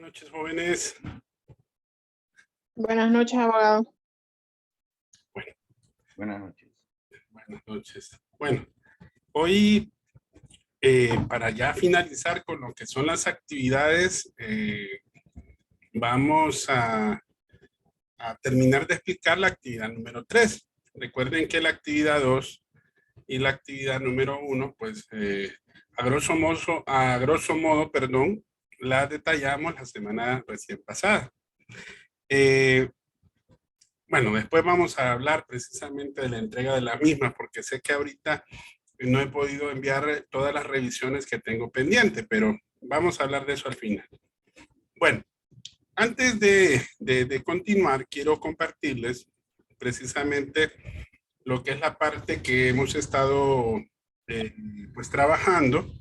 noches, jóvenes. Buenas noches, abogado. Bueno, Buenas noches. buenas noches. Bueno, hoy para ya finalizar con lo que son las actividades, vamos a terminar de explicar la actividad número 3. Recuerden que la actividad 2 y la actividad número 1, pues a grosso modo, la detallamos la semana recién pasada. Bueno, después vamos a hablar precisamente de la entrega de la misma, porque sé que ahorita no he podido enviar todas las revisiones que tengo pendiente, pero vamos a hablar de eso al final. Bueno, antes de continuar, quiero compartirles precisamente lo que es la parte que hemos estado pues trabajando,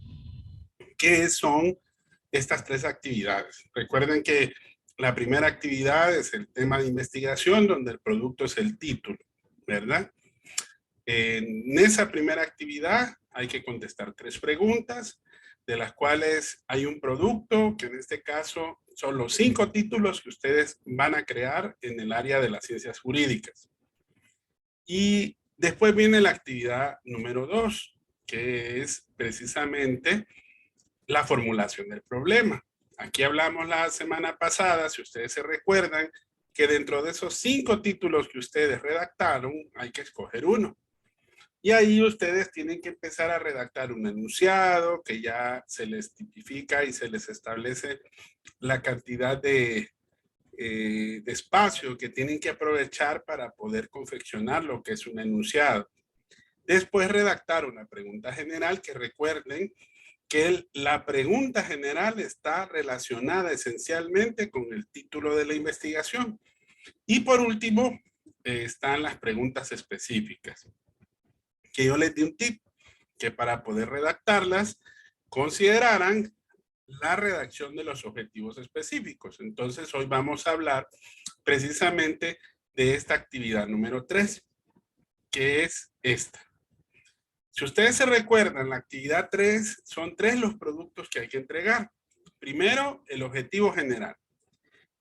que son estas 3 actividades. Recuerden que la primera actividad es el tema de investigación, donde el producto es el título, ¿verdad? En esa primera actividad hay que contestar 3 preguntas, de las cuales hay un producto, que en este caso son los 5 títulos que ustedes van a crear en el área de las ciencias jurídicas. Y después viene la actividad número 2, que es precisamente la formulación del problema. Aquí hablamos la semana pasada, si ustedes se recuerdan, que dentro de esos 5 títulos que ustedes redactaron, hay que escoger uno. Y ahí ustedes tienen que empezar a redactar un enunciado que ya se les tipifica y se les establece la cantidad de espacio que tienen que aprovechar para poder confeccionar lo que es un enunciado. Después redactar una pregunta general, que recuerden que la pregunta general está relacionada esencialmente con el título de la investigación. Y por último, están las preguntas específicas, que yo les di un tip, que para poder redactarlas, consideraran la redacción de los objetivos específicos. Entonces, hoy vamos a hablar precisamente de esta actividad número 3, que es esta. Si ustedes se recuerdan, la actividad 3 son 3 los productos que hay que entregar. Primero, el objetivo general,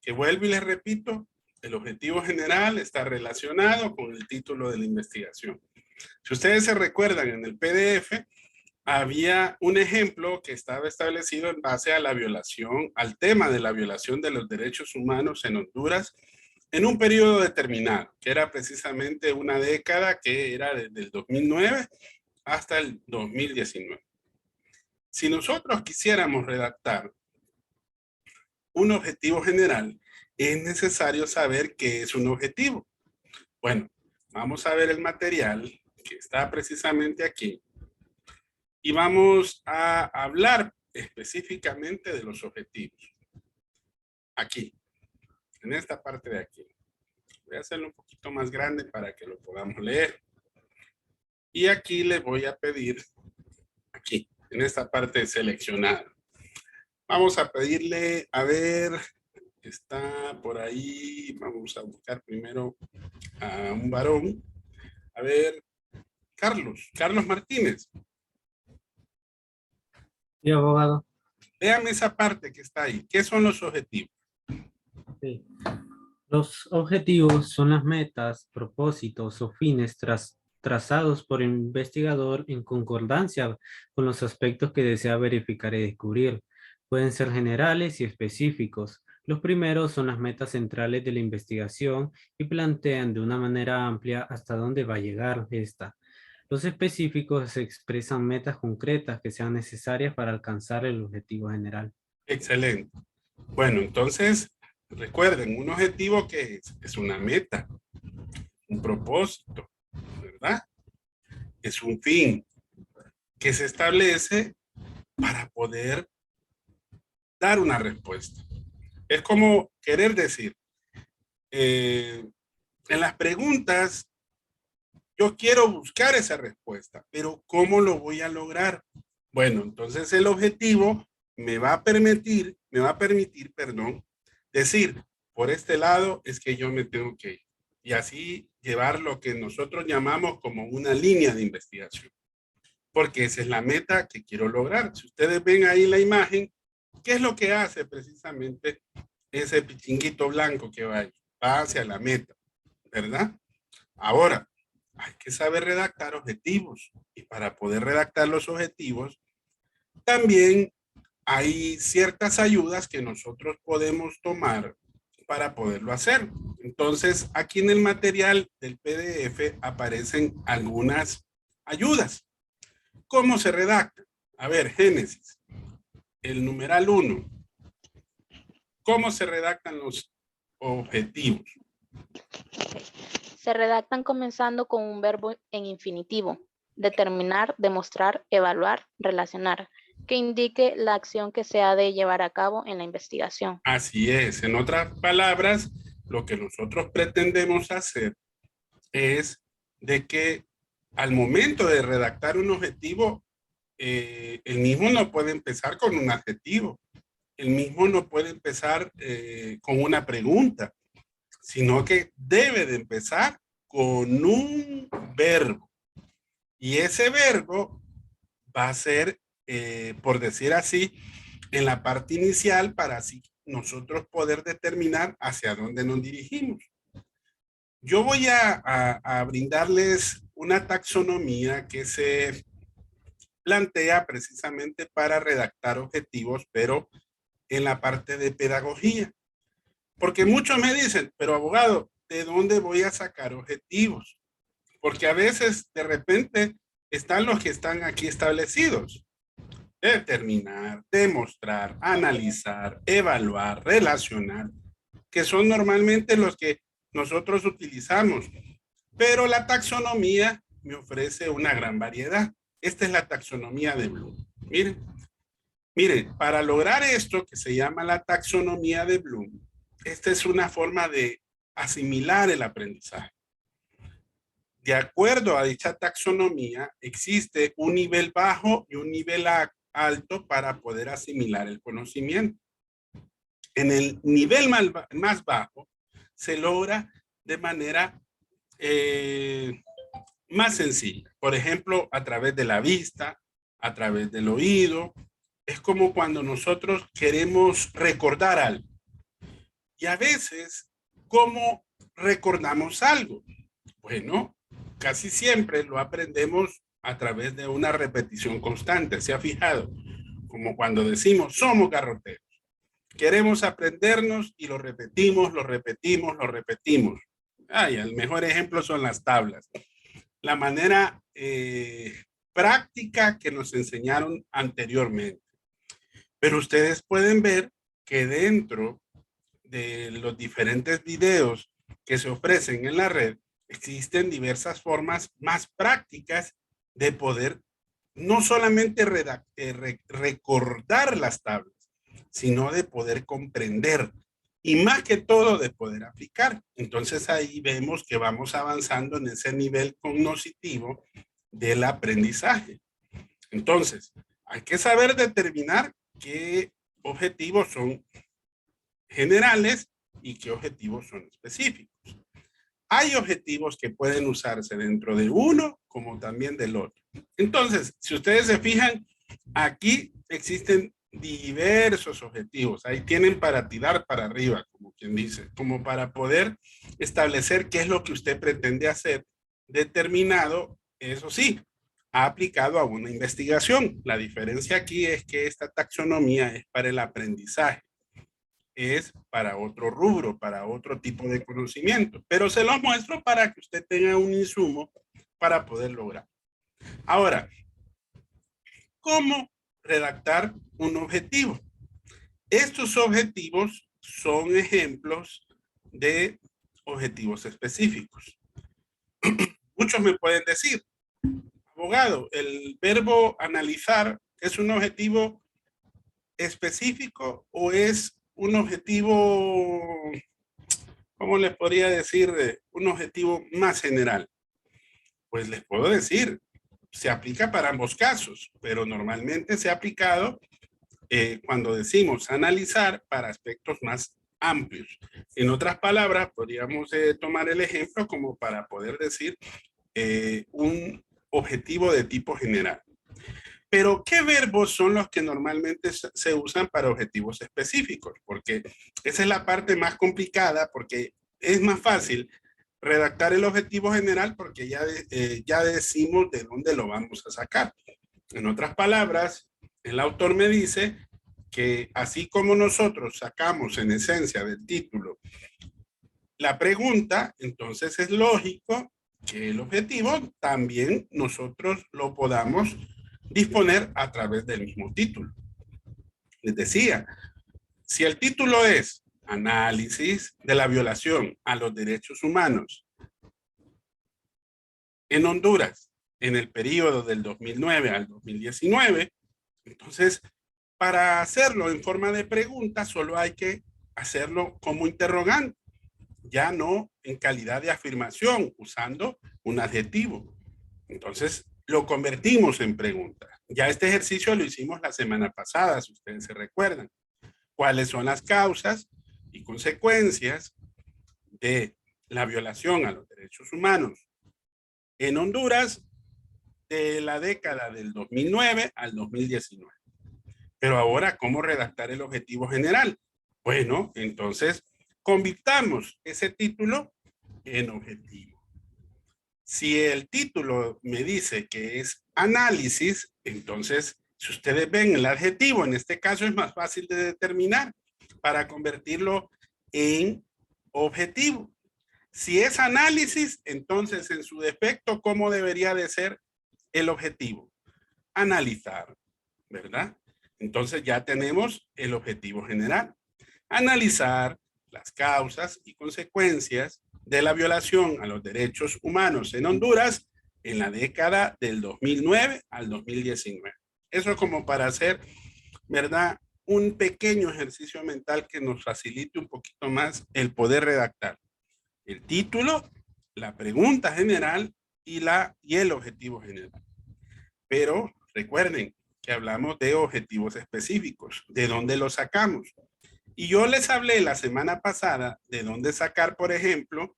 que vuelvo y les repito, el objetivo general está relacionado con el título de la investigación. Si ustedes se recuerdan, en el PDF había un ejemplo que estaba establecido en base a la violación, al tema de la violación de los derechos humanos en Honduras en un periodo determinado, que era precisamente una década, que era desde el 2009 hasta el 2019. Si nosotros quisiéramos redactar un objetivo general, es necesario saber qué es un objetivo. Bueno, vamos a ver el material que está precisamente aquí y vamos a hablar específicamente de los objetivos. Aquí, en esta parte de aquí. Voy a hacerlo un poquito más grande para que lo podamos leer. Y aquí les voy a pedir, aquí, en esta parte seleccionada. Vamos a pedirle, a ver, está por ahí, vamos a buscar primero a un varón. A ver, Carlos Martínez. Sí, abogado. Véame esa parte que está ahí. ¿Qué son los objetivos? Sí. Los objetivos son las metas, propósitos o fines trazados por el investigador en concordancia con los aspectos que desea verificar y descubrir. Pueden ser generales y específicos. Los primeros son las metas centrales de la investigación y plantean de una manera amplia hasta dónde va a llegar esta. Los específicos expresan metas concretas que sean necesarias para alcanzar el objetivo general. Excelente. Bueno, entonces, recuerden, un objetivo que es una meta, un propósito, ¿verdad? Es un fin que se establece para poder dar una respuesta. Es como querer decir, en las preguntas, yo quiero buscar esa respuesta, pero ¿cómo lo voy a lograr? Bueno, entonces el objetivo me va a permitir, decir, por este lado es que yo me tengo que ir. Y así llevar lo que nosotros llamamos como una línea de investigación. Porque esa es la meta que quiero lograr. Si ustedes ven ahí la imagen, ¿Qué es lo que hace precisamente ese pichinguito blanco que va ahí? Va hacia la meta, ¿verdad? Ahora, hay que saber redactar objetivos. Y para poder redactar los objetivos, también hay ciertas ayudas que nosotros podemos tomar para poderlo hacer. Entonces, aquí en el material del PDF aparecen algunas ayudas. ¿Cómo se redacta? A ver, Génesis, el numeral 1. ¿Cómo se redactan los objetivos? Se redactan comenzando con un verbo en infinitivo. Determinar, demostrar, evaluar, relacionar, que indique la acción que se ha de llevar a cabo en la investigación. Así es. En otras palabras, lo que nosotros pretendemos hacer es de que al momento de redactar un objetivo, el mismo no puede empezar con un adjetivo, el mismo no puede empezar con una pregunta, sino que debe de empezar con un verbo. Y ese verbo va a ser, por decir así, en la parte inicial para así nosotros poder determinar hacia dónde nos dirigimos. Yo voy a brindarles una taxonomía que se plantea precisamente para redactar objetivos, pero en la parte de pedagogía. Porque muchos me dicen, pero abogado, ¿de dónde voy a sacar objetivos? Porque a veces de repente están los que están aquí establecidos. Determinar, demostrar, analizar, evaluar, relacionar, que son normalmente los que nosotros utilizamos. Pero la taxonomía me ofrece una gran variedad. Esta es la taxonomía de Bloom. Miren, para lograr esto que se llama la taxonomía de Bloom, esta es una forma de asimilar el aprendizaje. De acuerdo a dicha taxonomía, existe un nivel bajo y un nivel alto para poder asimilar el conocimiento. En el nivel más bajo se logra de manera más sencilla. Por ejemplo, a través de la vista, a través del oído. Es como cuando nosotros queremos recordar algo. Y a veces, ¿cómo recordamos algo? Bueno, casi siempre lo aprendemos a través de una repetición constante. ¿Se ha fijado? Como cuando decimos, somos garroteros. Queremos aprendernos y lo repetimos, lo repetimos, lo repetimos. El mejor ejemplo son las tablas. La manera práctica que nos enseñaron anteriormente. Pero ustedes pueden ver que dentro de los diferentes videos que se ofrecen en la red, existen diversas formas más prácticas de poder no solamente recordar las tablas, sino de poder comprender y más que todo de poder aplicar. Entonces ahí vemos que vamos avanzando en ese nivel cognitivo del aprendizaje. Entonces, hay que saber determinar qué objetivos son generales y qué objetivos son específicos. Hay objetivos que pueden usarse dentro de uno como también del otro. Entonces, si ustedes se fijan, aquí existen diversos objetivos. Ahí tienen para tirar para arriba, como quien dice, como para poder establecer qué es lo que usted pretende hacer determinado, eso sí, aplicado a una investigación. La diferencia aquí es que esta taxonomía es para el aprendizaje, es para otro rubro, para otro tipo de conocimiento, pero se los muestro para que usted tenga un insumo para poder lograr. Ahora, ¿cómo redactar un objetivo? Estos objetivos son ejemplos de objetivos específicos. Muchos me pueden decir, abogado, el verbo analizar es un objetivo específico o es un objetivo, ¿cómo les podría decir? Un objetivo más general. Pues les puedo decir, se aplica para ambos casos, pero normalmente se ha aplicado cuando decimos analizar para aspectos más amplios. En otras palabras, podríamos tomar el ejemplo como para poder decir un objetivo de tipo general. Pero, ¿qué verbos son los que normalmente se usan para objetivos específicos? Porque esa es la parte más complicada, porque es más fácil redactar el objetivo general porque ya decimos de dónde lo vamos a sacar. En otras palabras, el autor me dice que así como nosotros sacamos en esencia del título la pregunta, entonces es lógico que el objetivo también nosotros lo podamos disponer a través del mismo título. Les decía, si el título es Análisis de la violación a los derechos humanos en Honduras en el periodo del 2009 al 2019, entonces para hacerlo en forma de pregunta solo hay que hacerlo como interrogante, ya no en calidad de afirmación usando un adjetivo. Entonces lo convertimos en pregunta. Ya este ejercicio lo hicimos la semana pasada, si ustedes se recuerdan. ¿Cuáles son las causas y consecuencias de la violación a los derechos humanos en Honduras de la década del 2009 al 2019? Pero ahora, ¿cómo redactar el objetivo general? Bueno, entonces convirtamos ese título en objetivo. Si el título me dice que es análisis, entonces, si ustedes ven el adjetivo, en este caso es más fácil de determinar para convertirlo en objetivo. Si es análisis, entonces en su defecto, ¿cómo debería de ser el objetivo? Analizar, ¿verdad? Entonces ya tenemos el objetivo general. Analizar las causas y consecuencias de la violación a los derechos humanos en Honduras en la década del 2009 al 2019. Eso es como para hacer, ¿verdad? Un pequeño ejercicio mental que nos facilite un poquito más el poder redactar el título, la pregunta general y el objetivo general. Pero recuerden que hablamos de objetivos específicos, de dónde los sacamos. Y yo les hablé la semana pasada de dónde sacar, por ejemplo,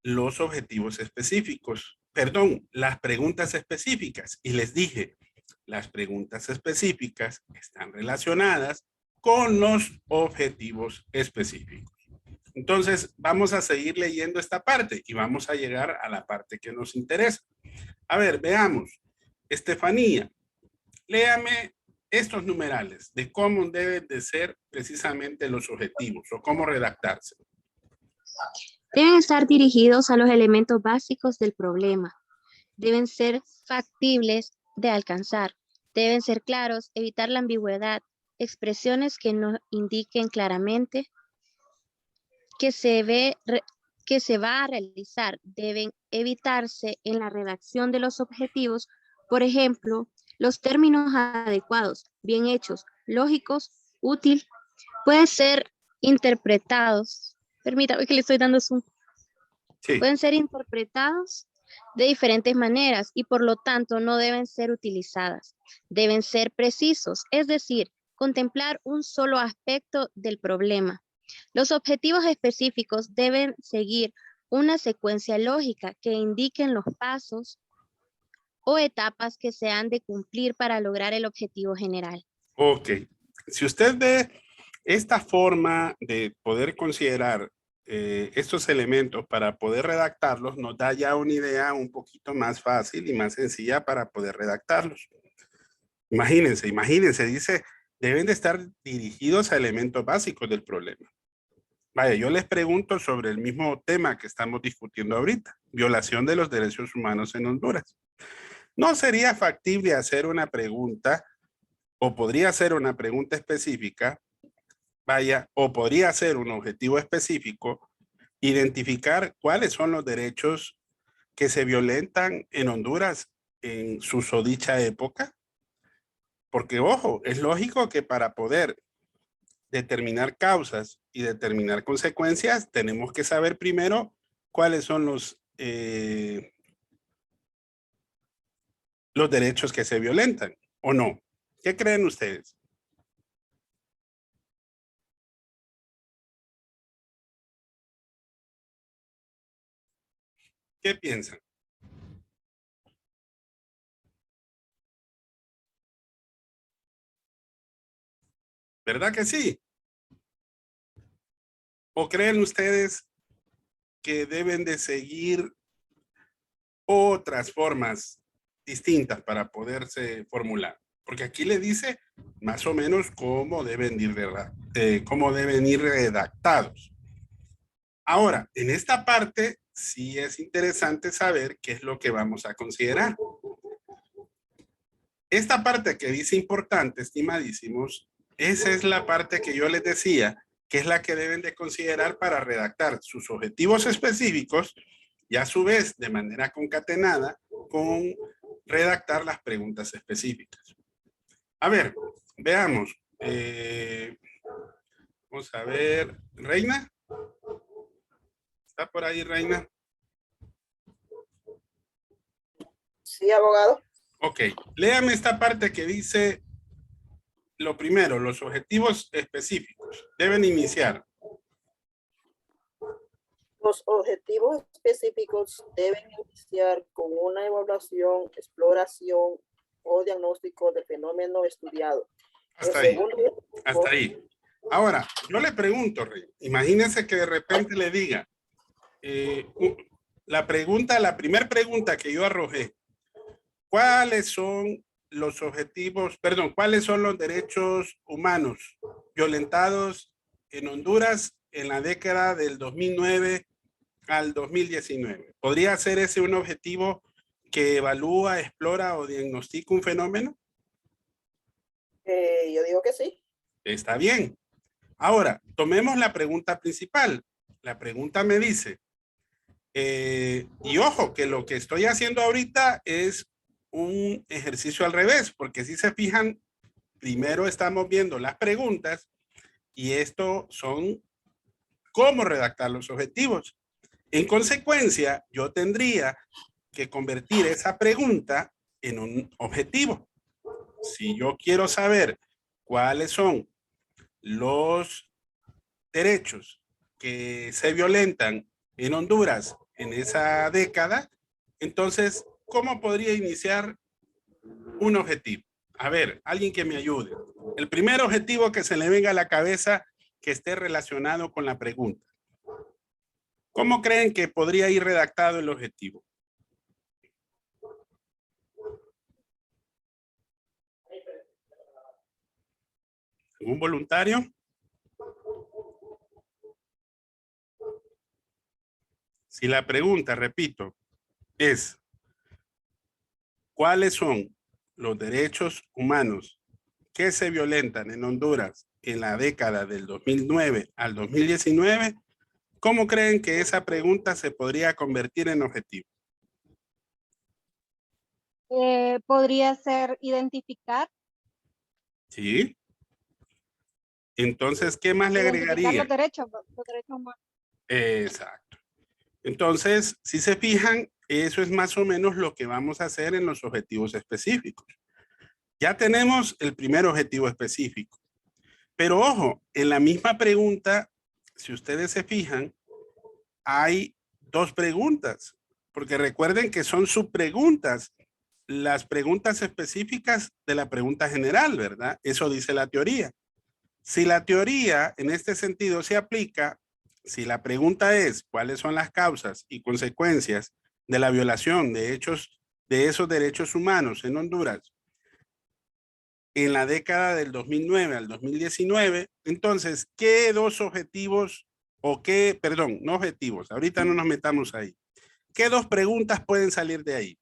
los objetivos específicos, perdón, las preguntas específicas. Y les dije, las preguntas específicas están relacionadas con los objetivos específicos. Entonces, vamos a seguir leyendo esta parte y vamos a llegar a la parte que nos interesa. A ver, veamos. Estefanía, léame estos numerales de cómo deben de ser precisamente los objetivos o cómo redactarse. Deben estar dirigidos a los elementos básicos del problema. Deben ser factibles de alcanzar. Deben ser claros, evitar la ambigüedad, expresiones que no indiquen claramente que se va a realizar. Deben evitarse en la redacción de los objetivos, por ejemplo, los términos adecuados, bien hechos, lógicos, útil, pueden ser interpretados. Permítame que le estoy dando zoom. Sí. Pueden ser interpretados de diferentes maneras y por lo tanto no deben ser utilizadas. Deben ser precisos, es decir, contemplar un solo aspecto del problema. Los objetivos específicos deben seguir una secuencia lógica que indiquen los pasos o etapas que se han de cumplir para lograr el objetivo general. Ok. Si usted ve esta forma de poder considerar estos elementos para poder redactarlos, nos da ya una idea un poquito más fácil y más sencilla para poder redactarlos. Imagínense, dice, deben de estar dirigidos a elementos básicos del problema. Vaya, yo les pregunto sobre el mismo tema que estamos discutiendo ahorita, violación de los derechos humanos en Honduras. ¿No sería factible hacer una pregunta o podría ser una pregunta específica, vaya, o podría ser un objetivo específico, identificar cuáles son los derechos que se violentan en Honduras en susodicha época? Porque, ojo, es lógico que para poder determinar causas y determinar consecuencias, tenemos que saber primero cuáles son los derechos que se violentan, ¿o no? ¿Qué creen ustedes? ¿Qué piensan? ¿Verdad que sí? ¿O creen ustedes que deben de seguir otras formas distintas para poderse formular? Porque aquí le dice más o menos cómo deben ir redactados. Ahora, en esta parte sí es interesante saber qué es lo que vamos a considerar. Esta parte que dice importante, estimadísimos, esa es la parte que yo les decía, que es la que deben de considerar para redactar sus objetivos específicos y a su vez, de manera concatenada, con redactar las preguntas específicas. A ver, veamos. Vamos a ver. ¿Reina? ¿Está por ahí, Reina? Sí, abogado. Ok, léame esta parte que dice, lo primero, los objetivos específicos deben iniciar. Los objetivos específicos deben iniciar con una evaluación, exploración o diagnóstico del fenómeno estudiado. Hasta ahí, hasta ahí. Ahora, yo le pregunto, Rey, imagínense que de repente le diga, la primera pregunta que yo arrojé, ¿cuáles son los objetivos, perdón, cuáles son los derechos humanos violentados en Honduras en la década del 2009 al 2019? ¿Podría ser ese un objetivo que evalúa, explora o diagnostica un fenómeno? Yo digo que sí. Está bien. Ahora, tomemos la pregunta principal. La pregunta me dice, y ojo, que lo que estoy haciendo ahorita es un ejercicio al revés, porque si se fijan, primero estamos viendo las preguntas y esto son cómo redactar los objetivos. En consecuencia, yo tendría que convertir esa pregunta en un objetivo. Si yo quiero saber cuáles son los derechos que se violentan en Honduras en esa década, entonces, ¿cómo podría iniciar un objetivo? A ver, alguien que me ayude. El primer objetivo que se le venga a la cabeza que esté relacionado con la pregunta. ¿Cómo creen que podría ir redactado el objetivo? ¿Un voluntario? Si la pregunta, repito, es ¿cuáles son los derechos humanos que se violentan en Honduras en la década del 2009 al 2019? ¿Cómo creen que esa pregunta se podría convertir en objetivo? Podría ser identificar. Sí. Entonces, ¿qué más le agregaría? Los derechos humanos. Exacto. Entonces, si se fijan, eso es más o menos lo que vamos a hacer en los objetivos específicos. Ya tenemos el primer objetivo específico. Pero ojo, en la misma pregunta, si ustedes se fijan, hay dos preguntas, porque recuerden que son subpreguntas, las preguntas específicas de la pregunta general, ¿verdad? Eso dice la teoría. Si la teoría en este sentido se aplica, si la pregunta es cuáles son las causas y consecuencias de la violación de esos derechos humanos en Honduras en la década del 2009 al 2019, entonces, ¿qué dos objetivos perdón, no objetivos, ahorita no nos metamos ahí. ¿Qué dos preguntas pueden salir de ahí?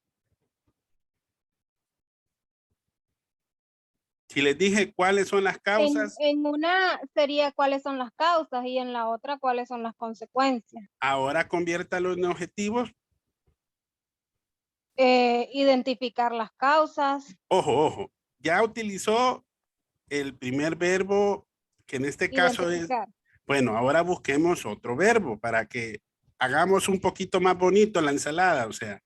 Si les dije cuáles son las causas. En una sería cuáles son las causas y en la otra cuáles son las consecuencias. Ahora conviértalo en objetivos. Identificar las causas. Ojo. Ya utilizó el primer verbo que en este caso es. Bueno, ahora busquemos otro verbo para que hagamos un poquito más bonito la ensalada. O sea,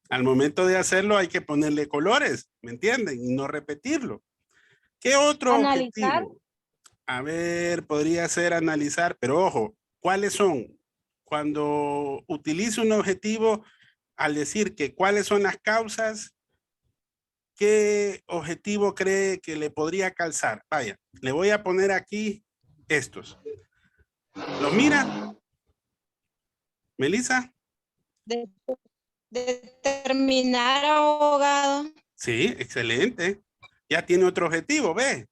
al momento de hacerlo hay que ponerle colores, ¿me entienden? Y no repetirlo. ¿Qué otro analizar. Objetivo? A ver, podría ser analizar, pero ojo, ¿cuáles son? Cuando utilizo un objetivo, al decir que cuáles son las causas, ¿qué objetivo cree que le podría calzar? Vaya, le voy a poner aquí estos. ¿Los mira? ¿Melissa? Determinar abogado. Sí, excelente. Ya tiene otro objetivo, ¿ve?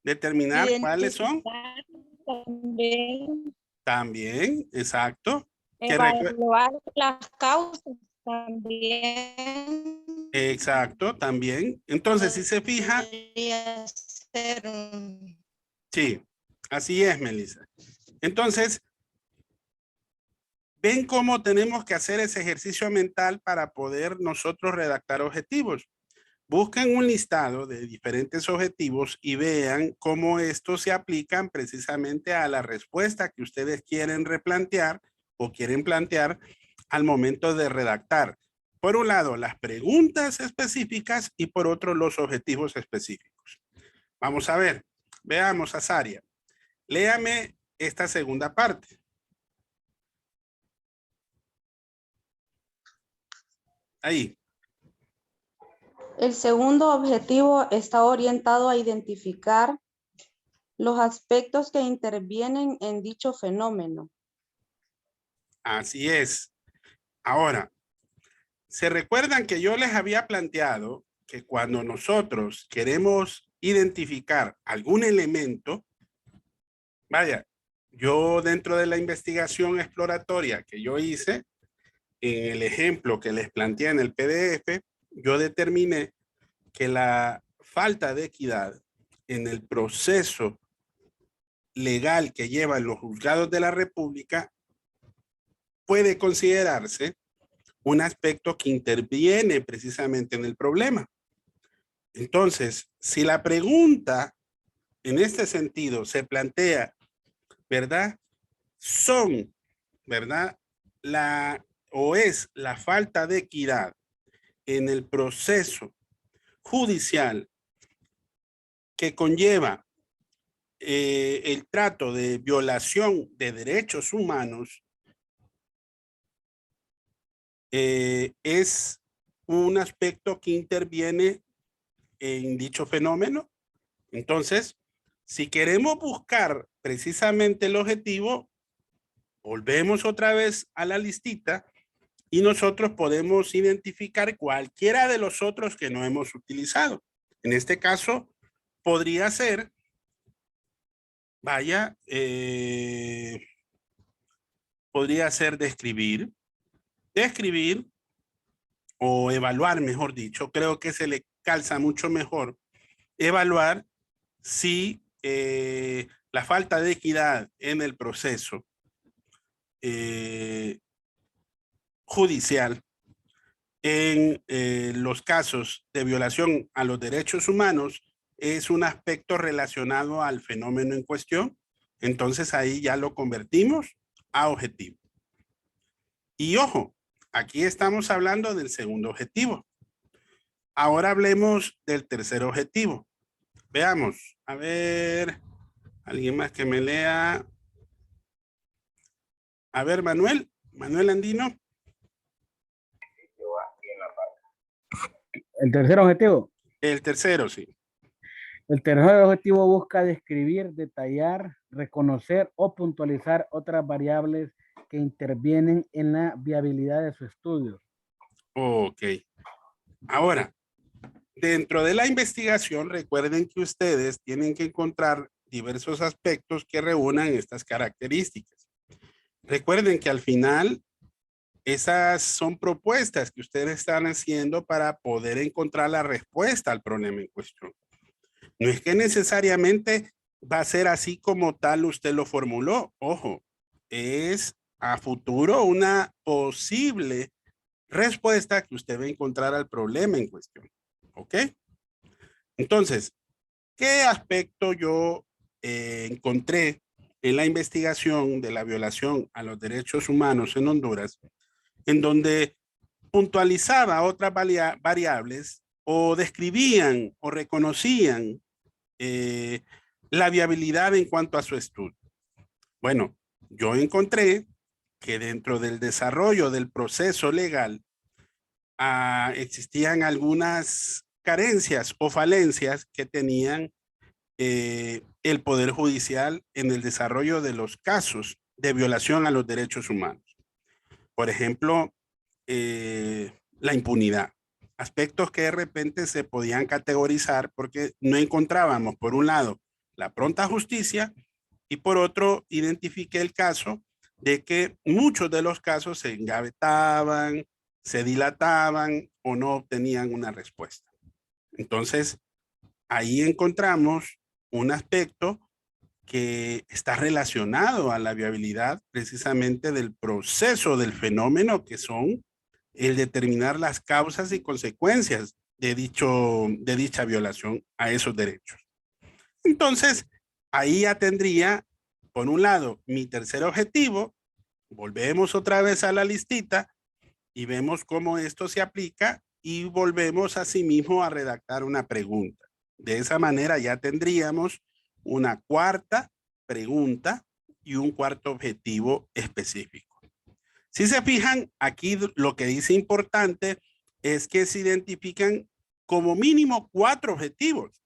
Determinar cuáles son. Identificar también. También, exacto. Evaluar las causas también. Exacto, también. Entonces, si se fija, Podría ser un- sí, así es, Melissa. Entonces, ven cómo tenemos que hacer ese ejercicio mental para poder nosotros redactar objetivos. Busquen un listado de diferentes objetivos y vean cómo estos se aplican precisamente a la respuesta que ustedes quieren replantear o quieren plantear al momento de redactar. Por un lado, las preguntas específicas y por otro, los objetivos específicos. Vamos a ver, veamos a Saria. Léame esta segunda parte. Ahí. El segundo objetivo está orientado a identificar los aspectos que intervienen en dicho fenómeno. Así es. Ahora, ¿se recuerdan que yo les había planteado que cuando nosotros queremos identificar algún elemento, vaya, yo dentro de la investigación exploratoria que yo hice, en el ejemplo que les planteé en el PDF, yo determiné que la falta de equidad en el proceso legal que llevan los juzgados de la República puede considerarse un aspecto que interviene precisamente en el problema. Entonces, si la pregunta en este sentido se plantea, ¿verdad? Son, ¿verdad? Es la falta de equidad en el proceso judicial que conlleva el trato de violación de derechos humanos, es un aspecto que interviene en dicho fenómeno. Entonces, si queremos buscar precisamente el objetivo, volvemos otra vez a la listita y nosotros podemos identificar cualquiera de los otros que no hemos utilizado. En este caso, podría ser, vaya, podría ser describir o evaluar, mejor dicho. Creo que se le calza mucho mejor evaluar si la falta de equidad en el proceso judicial en los casos de violación a los derechos humanos es un aspecto relacionado al fenómeno en cuestión. Entonces ahí ya lo convertimos a objetivo. Y ojo, aquí estamos hablando del segundo objetivo. Ahora hablemos del tercer objetivo. Veamos, a ver, alguien más que me lea. A ver, Manuel Andino. El tercer objetivo. El tercero, sí. El tercer objetivo busca describir, detallar, reconocer o puntualizar otras variables que intervienen en la viabilidad de su estudio. Ok. Ahora, dentro de la investigación, recuerden que ustedes tienen que encontrar diversos aspectos que reúnan estas características. Recuerden que al final, esas son propuestas que ustedes están haciendo para poder encontrar la respuesta al problema en cuestión. No es que necesariamente va a ser así como tal usted lo formuló. Ojo, es a futuro una posible respuesta que usted va a encontrar al problema en cuestión. ¿Ok? Entonces, ¿qué aspecto yo encontré en la investigación de la violación a los derechos humanos en Honduras, en donde puntualizaba otras variables o describían o reconocían la viabilidad en cuanto a su estudio? Bueno, yo encontré que dentro del desarrollo del proceso legal existían algunas carencias o falencias que tenían el Poder Judicial en el desarrollo de los casos de violación a los derechos humanos. Por ejemplo, la impunidad. Aspectos que de repente se podían categorizar porque no encontrábamos, por un lado, la pronta justicia y por otro, identifiqué el caso de que muchos de los casos se engavetaban, se dilataban o no obtenían una respuesta. Entonces, ahí encontramos un aspecto que está relacionado a la viabilidad precisamente del proceso del fenómeno, que son el determinar las causas y consecuencias de dicha violación a esos derechos. Entonces, ahí ya tendría, por un lado, mi tercer objetivo. Volvemos otra vez a la listita y vemos cómo esto se aplica y volvemos asimismo a redactar una pregunta. De esa manera ya tendríamos una cuarta pregunta y un cuarto objetivo específico. Si se fijan, aquí lo que dice importante es que se identifican como mínimo 4 objetivos,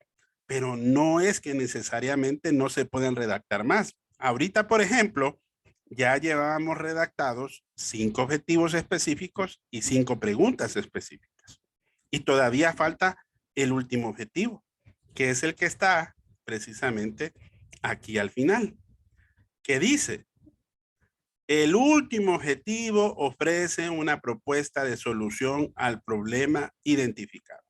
pero no es que necesariamente no se pueden redactar más. Ahorita, por ejemplo, ya llevábamos redactados 5 objetivos específicos y 5 preguntas específicas. Y todavía falta el último objetivo, que es el que está precisamente aquí al final, que dice: el último objetivo ofrece una propuesta de solución al problema identificado.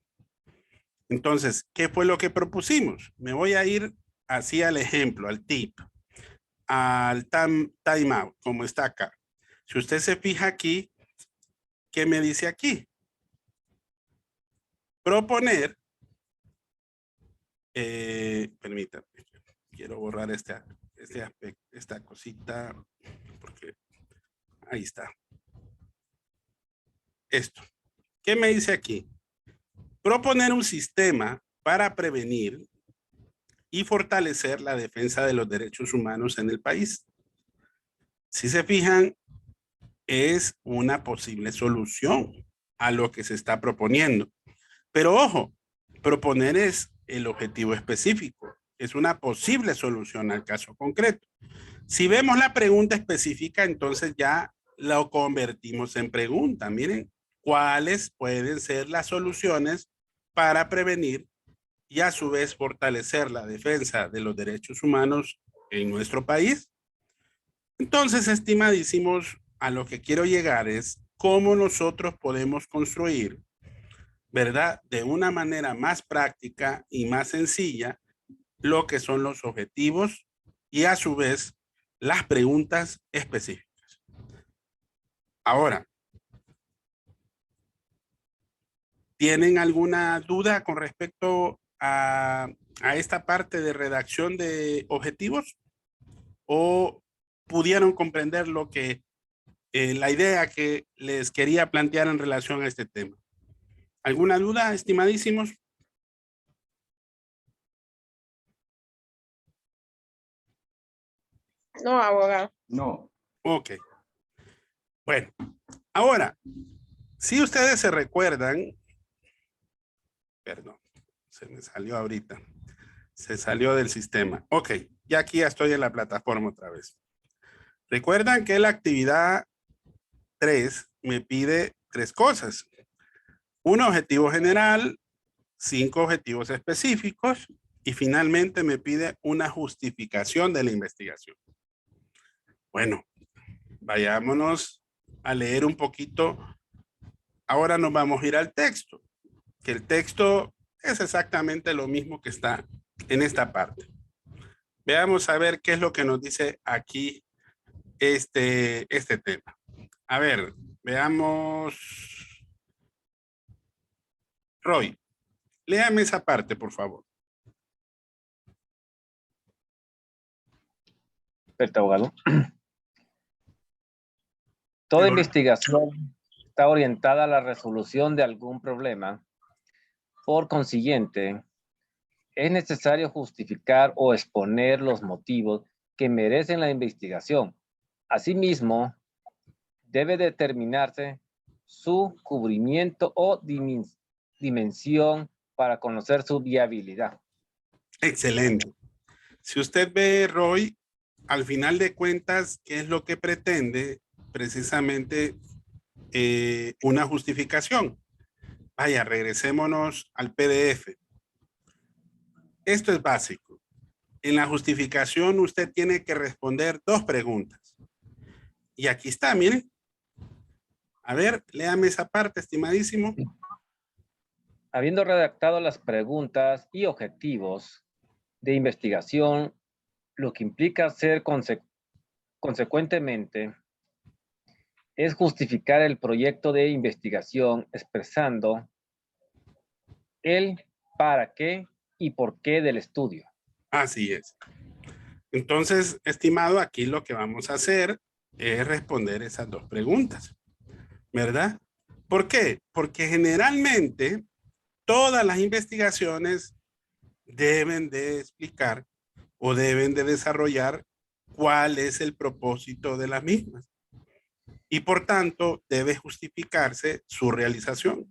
Entonces, ¿qué fue lo que propusimos? Me voy a ir así al ejemplo, al tip, al time out, como está acá. Si usted se fija aquí, ¿qué me dice aquí? Proponer, permítame, quiero borrar esta cosita, porque ahí está. Esto. ¿Qué me dice aquí? Proponer un sistema para prevenir y fortalecer la defensa de los derechos humanos en el país. Si se fijan, es una posible solución a lo que se está proponiendo. Pero ojo, proponer es el objetivo específico, es una posible solución al caso concreto. Si vemos la pregunta específica, entonces ya lo convertimos en pregunta. Miren, ¿cuáles pueden ser las soluciones para prevenir y a su vez fortalecer la defensa de los derechos humanos en nuestro país? Entonces, estimadísimos, a lo que quiero llegar es cómo nosotros podemos construir, ¿verdad?, de una manera más práctica y más sencilla, lo que son los objetivos y a su vez las preguntas específicas. Ahora, ¿tienen alguna duda con respecto a esta parte de redacción de objetivos? ¿O pudieron comprender lo que la idea que les quería plantear en relación a este tema? ¿Alguna duda, estimadísimos? No, abogado. No. Ok. Bueno, ahora, si ustedes se recuerdan, perdón, se me salió ahorita, se salió del sistema. Ok, ya aquí ya estoy en la plataforma otra vez. Recuerdan que la actividad 3 me pide 3 cosas. Un objetivo general, 5 objetivos específicos y finalmente me pide una justificación de la investigación. Bueno, vayámonos a leer un poquito. Ahora nos vamos a ir al texto, que el texto es exactamente lo mismo que está en esta parte. Veamos a ver qué es lo que nos dice aquí este tema. A ver, veamos. Roy, léame esa parte, por favor. Perfecto, abogado. Toda investigación está orientada a la resolución de algún problema. Por consiguiente, es necesario justificar o exponer los motivos que merecen la investigación. Asimismo, debe determinarse su cubrimiento o dimensión para conocer su viabilidad. Excelente. Si usted ve, Roy, al final de cuentas, ¿qué es lo que pretende? Precisamente una justificación. Vaya, regresémonos al PDF. Esto es básico. En la justificación usted tiene que responder 2 preguntas. Y aquí está, miren. A ver, léame esa parte, estimadísimo. Habiendo redactado las preguntas y objetivos de investigación, lo que implica hacer consecuentemente es justificar el proyecto de investigación expresando el para qué y por qué del estudio. Así es. Entonces, estimado, aquí lo que vamos a hacer es responder esas 2 preguntas, ¿verdad? ¿Por qué? Porque generalmente todas las investigaciones deben de explicar o deben de desarrollar cuál es el propósito de las mismas. Y por tanto, debe justificarse su realización.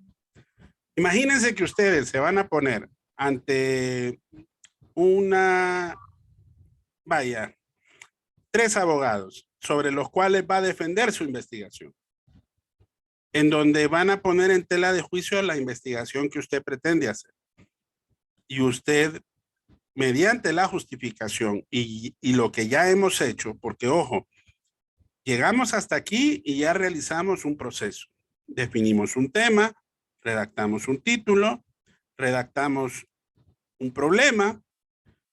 Imagínense que ustedes se van a poner ante vaya, 3 abogados sobre los cuales va a defender su investigación, en donde van a poner en tela de juicio la investigación que usted pretende hacer. Y usted, mediante la justificación y lo que ya hemos hecho, porque ojo, llegamos hasta aquí y ya realizamos un proceso. Definimos un tema, redactamos un título, redactamos un problema,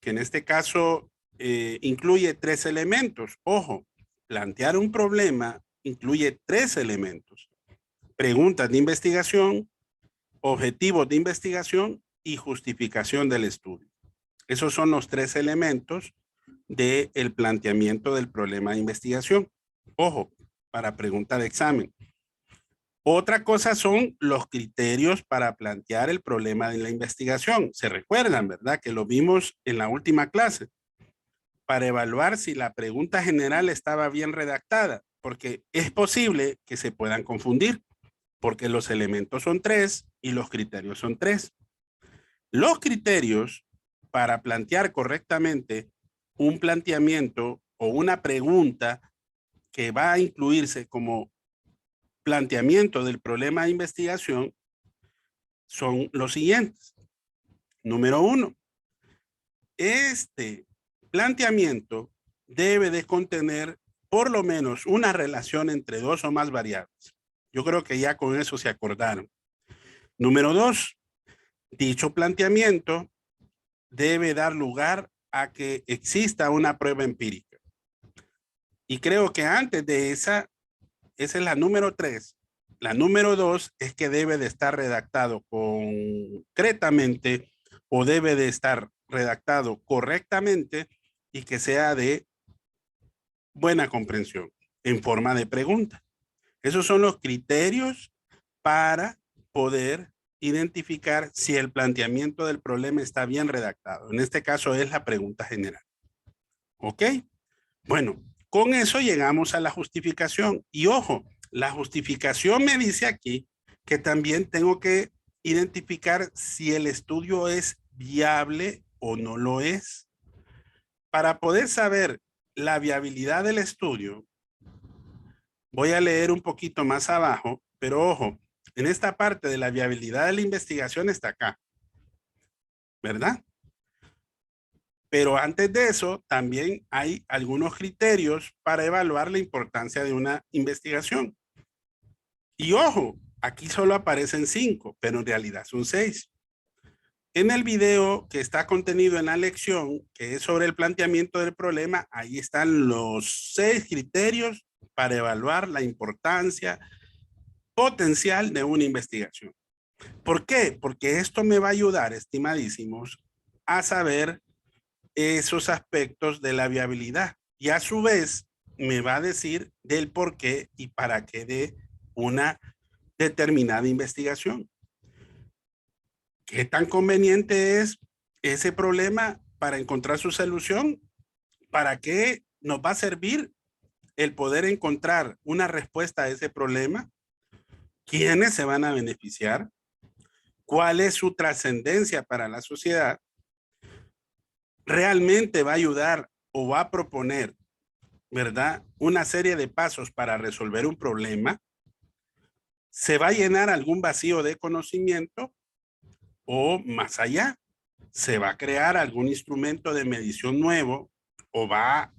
que en este caso incluye 3 elementos. Ojo, plantear un problema incluye 3 elementos. Preguntas de investigación, objetivos de investigación y justificación del estudio. Esos son los 3 elementos del planteamiento del problema de investigación. Ojo, para pregunta de examen. Otra cosa son los criterios para plantear el problema de la investigación. Se recuerdan, ¿verdad? Que lo vimos en la última clase. Para evaluar si la pregunta general estaba bien redactada, porque es posible que se puedan confundir, porque los elementos son 3 y los criterios son 3. Los criterios para plantear correctamente un planteamiento o una pregunta que va a incluirse como planteamiento del problema de investigación son los siguientes. Número 1, este planteamiento debe de contener por lo menos una relación entre 2 o más variables. Yo creo que ya con eso se acordaron. Número 2, dicho planteamiento debe dar lugar a que exista una prueba empírica. Y creo que antes de esa es la número 3. La número 2 es que debe de estar redactado concretamente o debe de estar redactado correctamente y que sea de buena comprensión en forma de pregunta. Esos son los criterios para poder identificar si el planteamiento del problema está bien redactado. En este caso es la pregunta general. ¿Ok? Bueno, con eso llegamos a la justificación. Y ojo, la justificación me dice aquí que también tengo que identificar si el estudio es viable o no lo es. Para poder saber la viabilidad del estudio, voy a leer un poquito más abajo, pero ojo, en esta parte de la viabilidad de la investigación está acá, ¿verdad? Pero antes de eso, también hay algunos criterios para evaluar la importancia de una investigación. Y ojo, aquí solo aparecen 5, pero en realidad son 6. En el video que está contenido en la lección, que es sobre el planteamiento del problema, ahí están los 6 criterios para evaluar la importancia potencial de una investigación. ¿Por qué? Porque esto me va a ayudar, estimadísimos, a saber esos aspectos de la viabilidad y a su vez me va a decir del por qué y para qué de una determinada investigación. ¿Qué tan conveniente es ese problema para encontrar su solución? ¿Para qué nos va a servir el poder encontrar una respuesta a ese problema? ¿Quiénes se van a beneficiar? cuál es su trascendencia para la sociedad, realmente va a ayudar o va a proponer, ¿verdad?, una serie de pasos para resolver un problema, se va a llenar algún vacío de conocimiento o más allá, se va a crear algún instrumento de medición nuevo o va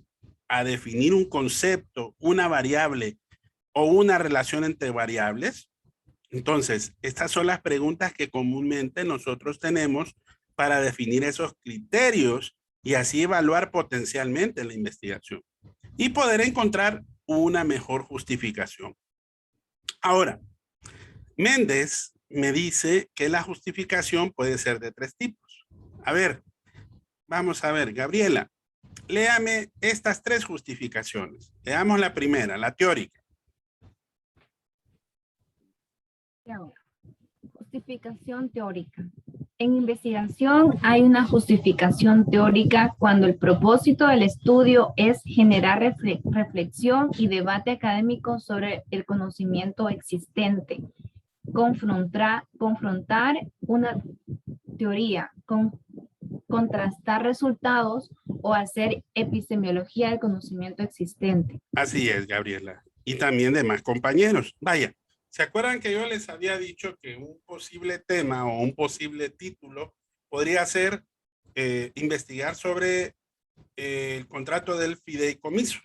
a definir un concepto, una variable o una relación entre variables. Entonces, estas son las preguntas que comúnmente nosotros tenemos para definir esos criterios y así evaluar potencialmente la investigación y poder encontrar una mejor justificación. Ahora, Méndez me dice que la justificación puede ser de 3 tipos. A ver, vamos a ver, Gabriela, léame estas 3 justificaciones. Leamos la primera, la teórica. Justificación teórica. En investigación hay una justificación teórica cuando el propósito del estudio es generar reflexión y debate académico sobre el conocimiento existente, confrontar una teoría, contrastar resultados o hacer epistemología del conocimiento existente. Así es, Gabriela. Y también demás compañeros. Vaya, ¿se acuerdan que yo les había dicho que un posible tema o un posible título podría ser investigar sobre el contrato del fideicomiso?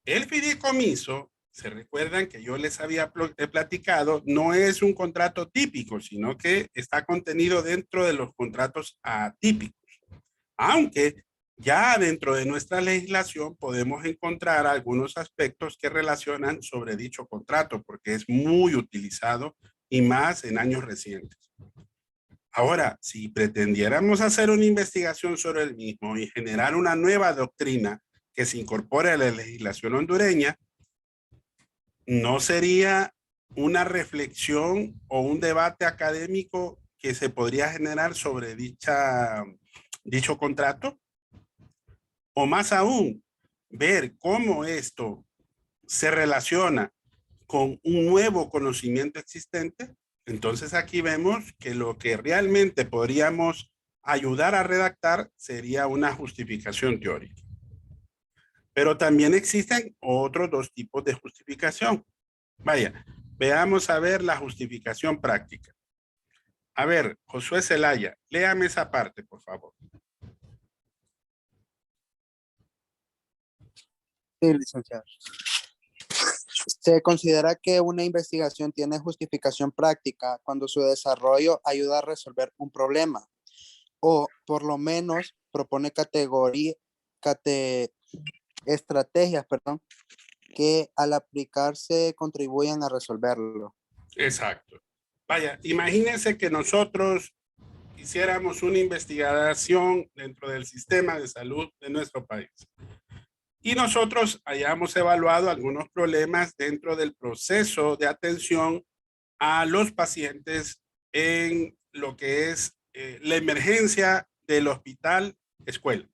El fideicomiso, se recuerdan que yo les había platicado, no es un contrato típico, sino que está contenido dentro de los contratos atípicos. Aunque ya dentro de nuestra legislación podemos encontrar algunos aspectos que relacionan sobre dicho contrato, porque es muy utilizado y más en años recientes. Ahora, si pretendiéramos hacer una investigación sobre el mismo y generar una nueva doctrina que se incorpore a la legislación hondureña, ¿no sería una reflexión o un debate académico que se podría generar sobre dicho contrato? O más aún, ver cómo esto se relaciona con un nuevo conocimiento existente. Entonces aquí vemos que lo que realmente podríamos ayudar a redactar sería una justificación teórica. Pero también existen otros 2 tipos de justificación. Vaya, veamos a ver la justificación práctica. A ver, Josué Zelaya, léame esa parte, por favor. Sí, licenciado. Se considera que una investigación tiene justificación práctica cuando su desarrollo ayuda a resolver un problema o por lo menos propone estrategias, que al aplicarse contribuyan a resolverlo. Exacto. Vaya, imagínense que nosotros hiciéramos una investigación dentro del sistema de salud de nuestro país. Y nosotros hayamos evaluado algunos problemas dentro del proceso de atención a los pacientes en lo que es la emergencia del hospital escuela.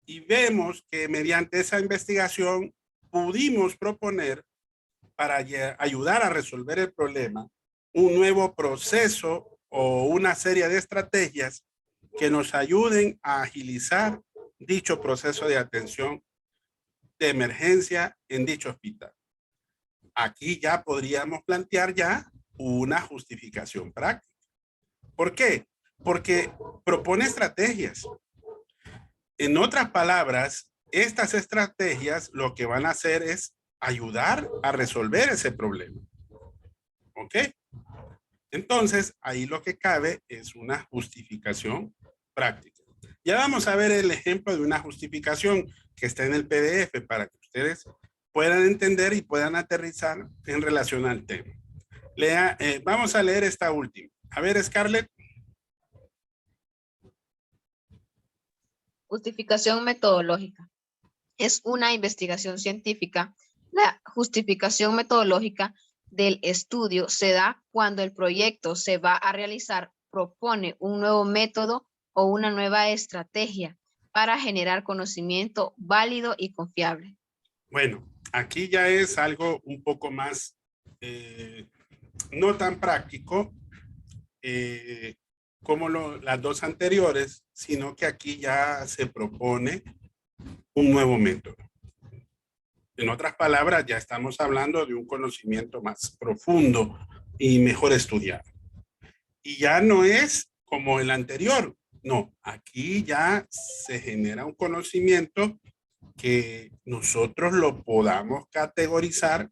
Y vemos que mediante esa investigación pudimos proponer para ayudar a resolver el problema un nuevo proceso o una serie de estrategias que nos ayuden a agilizar dicho proceso de atención de emergencia en dicho hospital. Aquí ya podríamos plantear ya una justificación práctica. ¿Por qué? Porque propone estrategias. En otras palabras, estas estrategias lo que van a hacer es ayudar a resolver ese problema. ¿Ok? Entonces, ahí lo que cabe es una justificación práctica. Ya vamos a ver el ejemplo de una justificación que está en el PDF para que ustedes puedan entender y puedan aterrizar en relación al tema. Vamos a leer esta última. A ver, Scarlett. Justificación metodológica. Es una investigación científica. La justificación metodológica del estudio se da cuando el proyecto se va a realizar, propone un nuevo método o una nueva estrategia para generar conocimiento válido y confiable. Bueno, aquí ya es algo un poco más no tan práctico como las dos anteriores, sino que aquí ya se propone un nuevo método. En otras palabras, ya estamos hablando de un conocimiento más profundo y mejor estudiado. Y ya no es como el anterior. No, aquí ya se genera un conocimiento que nosotros lo podamos categorizar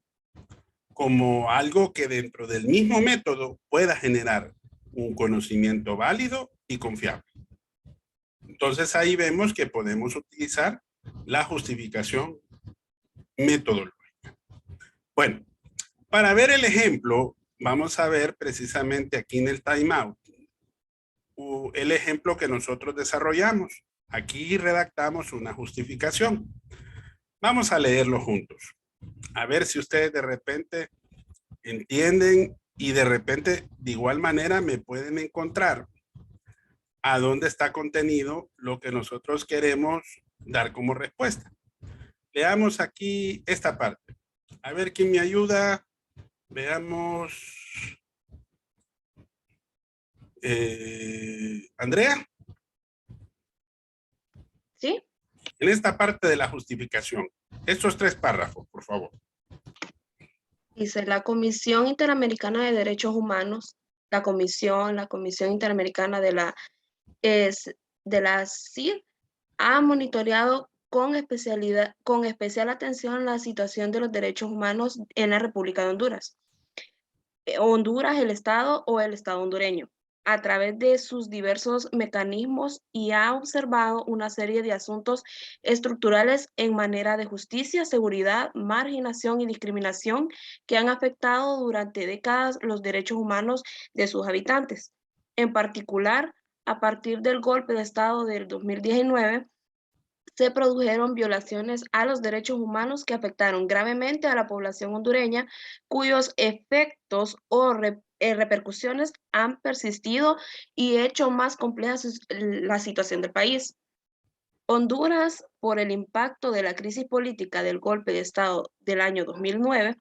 como algo que dentro del mismo método pueda generar un conocimiento válido y confiable. Entonces ahí vemos que podemos utilizar la justificación metodológica. Bueno, para ver el ejemplo, vamos a ver precisamente aquí en el timeout el ejemplo que nosotros desarrollamos. Aquí redactamos una justificación. Vamos a leerlo juntos. A ver si ustedes de repente entienden y de repente de igual manera me pueden encontrar a dónde está contenido lo que nosotros queremos dar como respuesta. Leamos aquí esta parte. A ver quién me ayuda. Veamos. Andrea. ¿Sí? En esta parte de la justificación, estos 3 párrafos, por favor. Dice, la Comisión Interamericana de Derechos Humanos, la Comisión Interamericana de la CID, ha monitoreado con especial atención la situación de los derechos humanos en la República de Honduras. Honduras, el Estado o el Estado hondureño, a través de sus diversos mecanismos, y ha observado una serie de asuntos estructurales en manera de justicia, seguridad, marginación y discriminación que han afectado durante décadas los derechos humanos de sus habitantes. En particular, a partir del golpe de Estado del 2019, se produjeron violaciones a los derechos humanos que afectaron gravemente a la población hondureña, cuyos efectos o repercusiones han persistido y hecho más compleja la situación del país. Honduras, por el impacto de la crisis política del golpe de Estado del año 2009,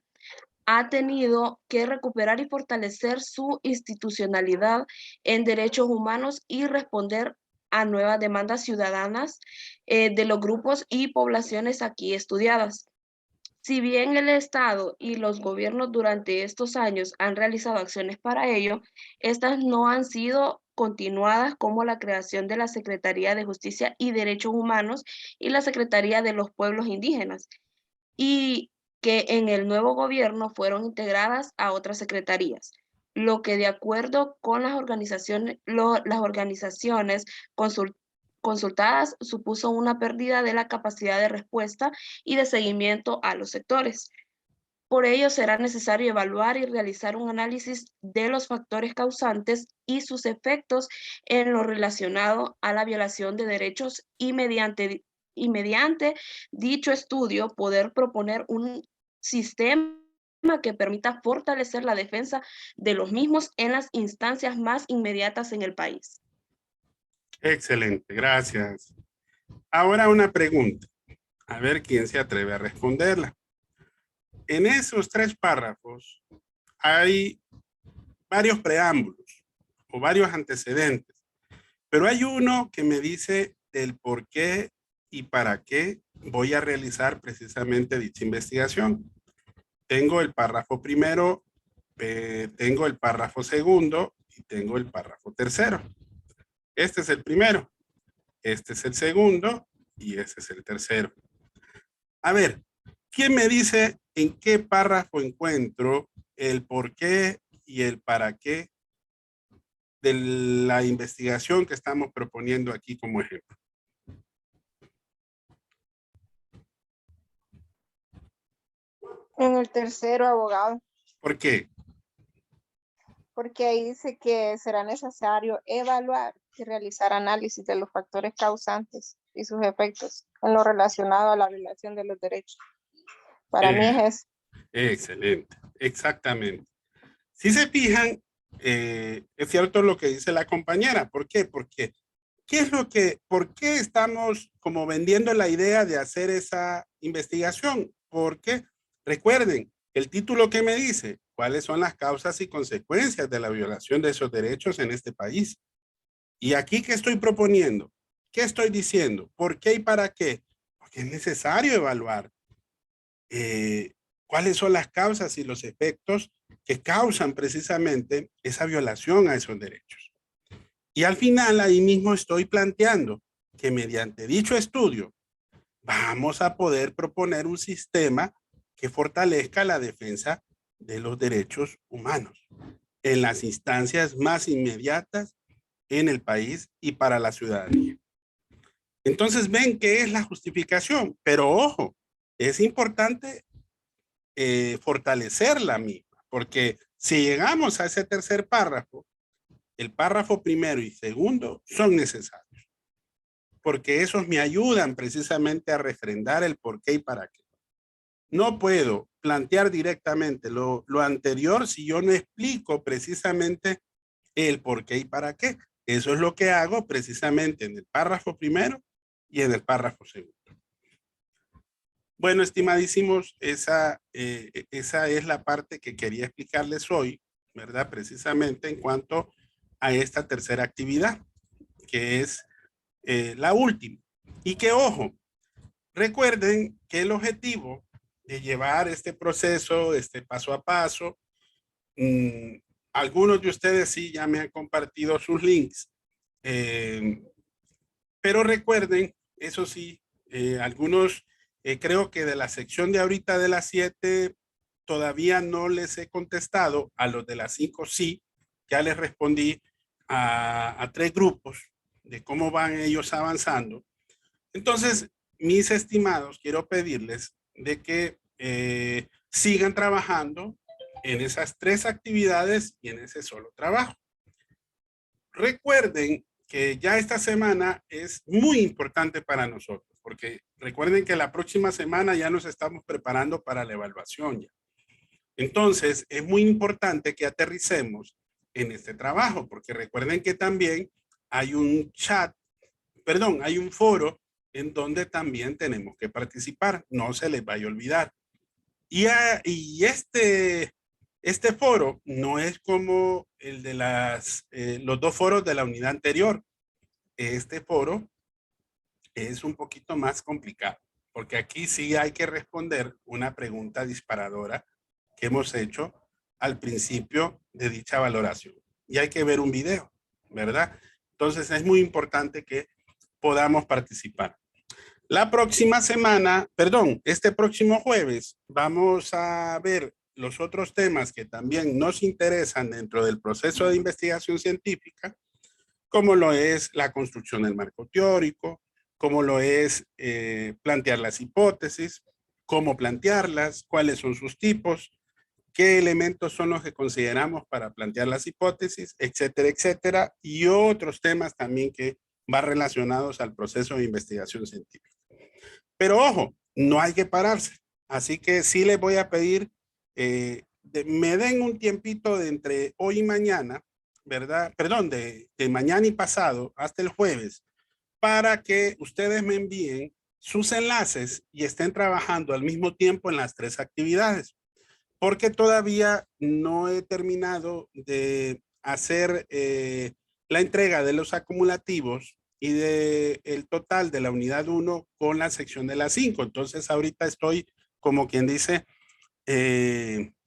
ha tenido que recuperar y fortalecer su institucionalidad en derechos humanos y responder a nuevas demandas ciudadanas de los grupos y poblaciones aquí estudiadas. Si bien el Estado y los gobiernos durante estos años han realizado acciones para ello, estas no han sido continuadas, como la creación de la Secretaría de Justicia y Derechos Humanos y la Secretaría de los Pueblos Indígenas, y que en el nuevo gobierno fueron integradas a otras secretarías, lo que de acuerdo con las organizaciones consultadas supuso una pérdida de la capacidad de respuesta y de seguimiento a los sectores. Por ello será necesario evaluar y realizar un análisis de los factores causantes y sus efectos en lo relacionado a la violación de derechos, y mediante dicho estudio poder proponer un sistema que permita fortalecer la defensa de los mismos en las instancias más inmediatas en el país. Excelente, gracias. Ahora una pregunta. A ver quién se atreve a responderla. En esos 3 párrafos hay varios preámbulos o varios antecedentes, pero hay uno que me dice el por qué y para qué voy a realizar precisamente dicha investigación. Tengo el párrafo primero, tengo el párrafo segundo y tengo el párrafo tercero. Este es el primero, este es el segundo y este es el tercero. A ver, ¿quién me dice en qué párrafo encuentro el por qué y el para qué de la investigación que estamos proponiendo aquí como ejemplo? En el tercero, abogado. ¿Por qué? Porque ahí dice que será necesario evaluar y realizar análisis de los factores causantes y sus efectos en lo relacionado a la violación de los derechos. Para mí es eso. Excelente, exactamente. Si se fijan, es cierto lo que dice la compañera. ¿Por qué? Porque ¿por qué estamos como vendiendo la idea de hacer esa investigación? Porque recuerden, el título que me dice, cuáles son las causas y consecuencias de la violación de esos derechos en este país. Y aquí, ¿qué estoy proponiendo? ¿Qué estoy diciendo? ¿Por qué y para qué? Porque es necesario evaluar cuáles son las causas y los efectos que causan precisamente esa violación a esos derechos. Y al final, ahí mismo estoy planteando que mediante dicho estudio vamos a poder proponer un sistema que fortalezca la defensa de los derechos humanos en las instancias más inmediatas en el país y para la ciudadanía. Entonces ven que es la justificación, pero ojo, es importante fortalecer la misma, porque si llegamos a ese tercer párrafo, el párrafo primero y segundo son necesarios, porque esos me ayudan precisamente a refrendar el por qué y para qué. No puedo plantear directamente lo anterior si yo no explico precisamente el por qué y para qué. Eso es lo que hago precisamente en el párrafo primero y en el párrafo segundo. Bueno, estimadísimos, esa es la parte que quería explicarles hoy, ¿verdad? Precisamente en cuanto a esta tercera actividad, que es la última. Y que, ojo, recuerden que el objetivo de llevar este proceso, este paso a paso, algunos de ustedes sí ya me han compartido sus links, pero recuerden, eso sí, algunos, creo que de la sección de ahorita de las 7, todavía no les he contestado. A los de las 5 sí, ya les respondí a 3 grupos de cómo van ellos avanzando. Entonces, mis estimados, quiero pedirles de que sigan trabajando en esas 3 actividades y en ese solo trabajo. Recuerden que ya esta semana es muy importante para nosotros, porque recuerden que la próxima semana ya nos estamos preparando para la evaluación ya. Entonces, es muy importante que aterricemos en este trabajo, porque recuerden que también hay un chat, perdón, hay un foro en donde también tenemos que participar, no se les vaya a olvidar. Y este foro no es como el de los 2 foros de la unidad anterior. Este foro es un poquito más complicado, porque aquí sí hay que responder una pregunta disparadora que hemos hecho al principio de dicha valoración. Y hay que ver un video, ¿verdad? Entonces es muy importante que podamos participar. La próxima semana, perdón, este próximo jueves, vamos a ver los otros temas que también nos interesan dentro del proceso de investigación científica, como lo es la construcción del marco teórico, como lo es plantear las hipótesis, cómo plantearlas, cuáles son sus tipos, qué elementos son los que consideramos para plantear las hipótesis, etcétera, etcétera, y otros temas también que van relacionados al proceso de investigación científica. Pero ojo, no hay que pararse. Así que sí les voy a pedir, me den un tiempito de entre hoy y mañana, ¿verdad? Perdón, de mañana y pasado hasta el jueves, para que ustedes me envíen sus enlaces y estén trabajando al mismo tiempo en las 3 actividades. Porque todavía no he terminado de hacer la entrega de los acumulativos y el total de la unidad 1 con la sección de las 5. Entonces ahorita estoy, como quien dice,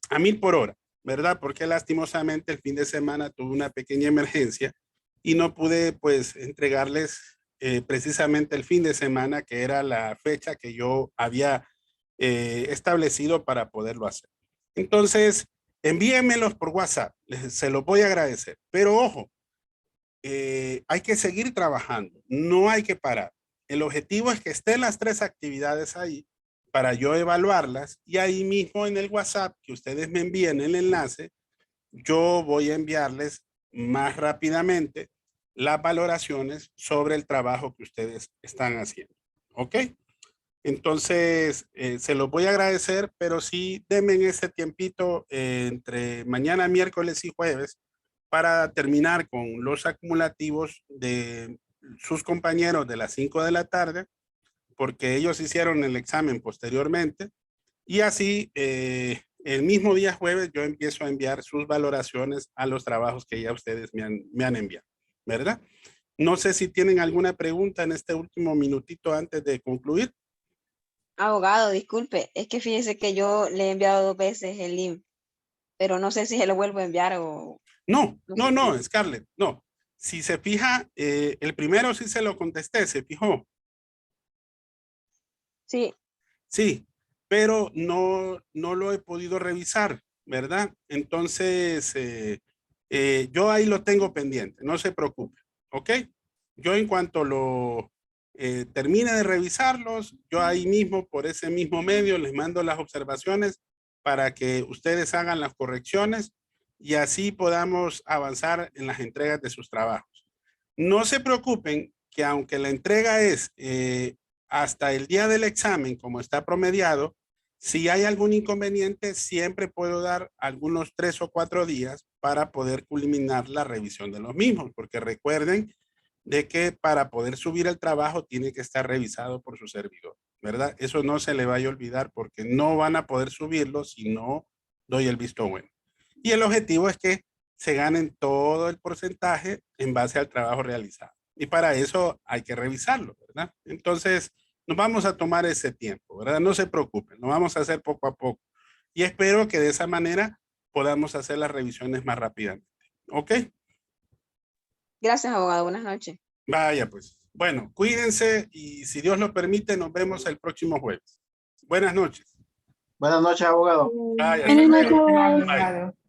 a 1000 por hora, ¿verdad? Porque lastimosamente el fin de semana tuve una pequeña emergencia y no pude pues entregarles precisamente el fin de semana, que era la fecha que yo había establecido para poderlo hacer. Entonces, envíenmelos por WhatsApp, se los voy a agradecer. Pero ojo, hay que seguir trabajando, no hay que parar. El objetivo es que estén las 3 actividades ahí para yo evaluarlas, y ahí mismo en el WhatsApp que ustedes me envíen el enlace, yo voy a enviarles más rápidamente las valoraciones sobre el trabajo que ustedes están haciendo. ¿Ok? Entonces, se los voy a agradecer, pero sí denme ese tiempito entre mañana, miércoles y jueves para terminar con los acumulativos de sus compañeros de las 5 de la tarde, porque ellos hicieron el examen posteriormente, y así el mismo día jueves yo empiezo a enviar sus valoraciones a los trabajos que ya ustedes me han enviado, ¿verdad? No sé si tienen alguna pregunta en este último minutito antes de concluir. Abogado, disculpe, es que fíjese que yo le he enviado 2 veces el link, pero no sé si se lo vuelvo a enviar o... No, Scarlett, no. Si se fija, el primero sí se lo contesté, ¿se fijó? Sí. Sí, pero no lo he podido revisar, ¿verdad? Entonces, yo ahí lo tengo pendiente, no se preocupe, ¿ok? Yo en cuanto lo termine de revisarlos, yo ahí mismo, por ese mismo medio, les mando las observaciones para que ustedes hagan las correcciones y así podamos avanzar en las entregas de sus trabajos. No se preocupen que aunque la entrega es hasta el día del examen, como está promediado, si hay algún inconveniente, siempre puedo dar algunos 3 o 4 días para poder culminar la revisión de los mismos, porque recuerden de que para poder subir el trabajo tiene que estar revisado por su servidor, ¿verdad? Eso no se le vaya a olvidar porque no van a poder subirlo si no doy el visto bueno. Y el objetivo es que se ganen todo el porcentaje en base al trabajo realizado. Y para eso hay que revisarlo, ¿verdad? Entonces, nos vamos a tomar ese tiempo, ¿verdad? No se preocupen, lo vamos a hacer poco a poco. Y espero que de esa manera podamos hacer las revisiones más rápidamente. ¿Ok? Gracias, abogado. Buenas noches. Vaya, pues. Bueno, cuídense y si Dios lo permite, nos vemos el próximo jueves. Buenas noches. Buenas noches, abogado. Vaya, Buenas hasta noches, luego. abogado. Bye.